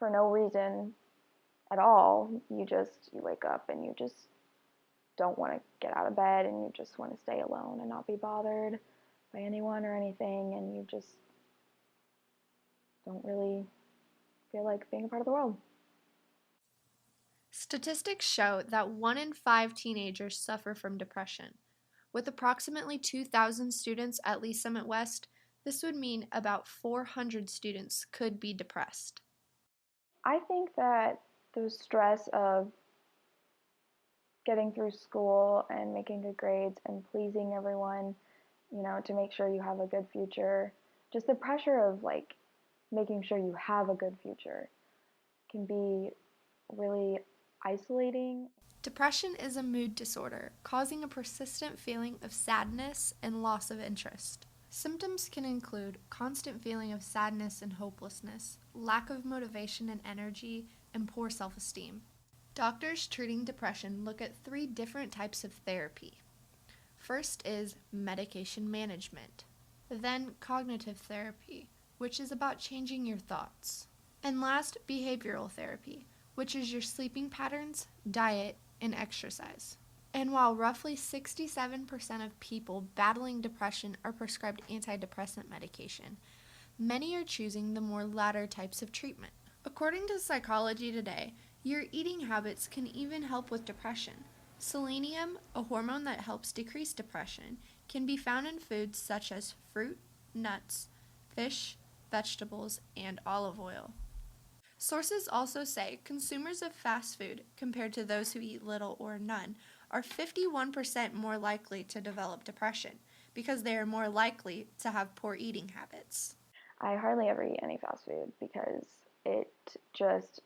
for no reason at all. You wake up and you just don't want to get out of bed, and you just want to stay alone and not be bothered by anyone or anything, and you just don't really feel like being a part of the world. Statistics show that 1 in 5 teenagers suffer from depression. With approximately 2,000 students at Lee Summit West, this would mean about 400 students could be depressed. I think that the stress of getting through school and making good grades and pleasing everyone, to make sure you have a good future, just the pressure of like making sure you have a good future can be really isolating. Depression is a mood disorder, causing a persistent feeling of sadness and loss of interest. Symptoms can include constant feeling of sadness and hopelessness, lack of motivation and energy, and poor self-esteem. Doctors treating depression look at 3 different types of therapy. First is medication management, then cognitive therapy, which is about changing your thoughts, and last, behavioral therapy, which is your sleeping patterns, diet, and exercise. And while roughly 67% of people battling depression are prescribed antidepressant medication, many are choosing the more latter types of treatment. According to Psychology Today, your eating habits can even help with depression. Selenium, a hormone that helps decrease depression, can be found in foods such as fruit, nuts, fish, vegetables, and olive oil. Sources also say consumers of fast food, compared to those who eat little or none, are 51% more likely to develop depression because they are more likely to have poor eating habits. I hardly ever eat any fast food because it just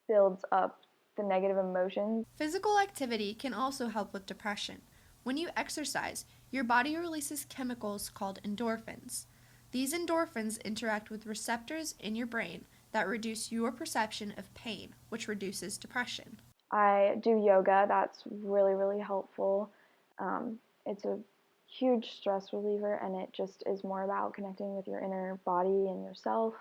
builds up the negative emotions. Physical activity can also help with depression. When you exercise, your body releases chemicals called endorphins. These endorphins interact with receptors in your brain that reduce your perception of pain, which reduces depression. I do yoga. That's really, really helpful. It's a huge stress reliever, and it just is more about connecting with your inner body and yourself.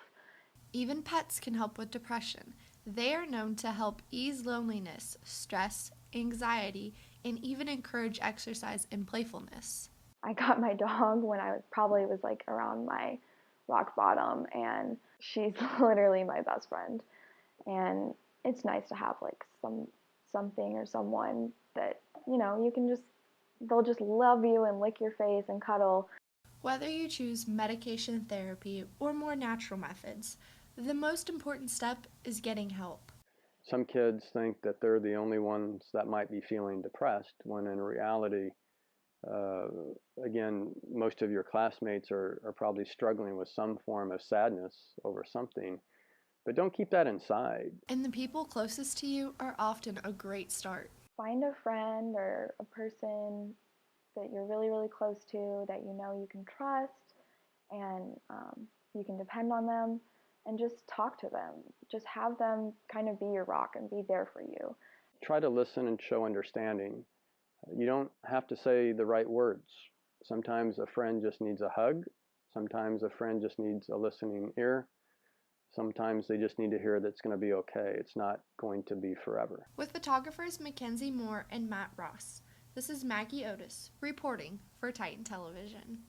Even pets can help with depression. They are known to help ease loneliness, stress, anxiety, and even encourage exercise and playfulness. I got my dog when I was like around my rock bottom, and she's literally my best friend. And it's nice to have like something or someone that you can just they'll just love you and lick your face and cuddle. Whether you choose medication therapy or more natural methods, the most important step is getting help. Some kids think that they're the only ones that might be feeling depressed, when in reality, uh, again, most of your classmates are probably struggling with some form of sadness over something. But don't keep that inside. And the people closest to you are often a great start. Find a friend or a person that you're really, really close to, that you can trust, and you can depend on them, and just talk to them. Just have them kind of be your rock and be there for you. Try to listen and show understanding. You don't have to say the right words. Sometimes a friend just needs a hug. Sometimes a friend just needs a listening ear. Sometimes they just need to hear that it's going to be okay. It's not going to be forever. With photographers Mackenzie Moore and Matt Ross, this is Maggie Otis reporting for Titan Television.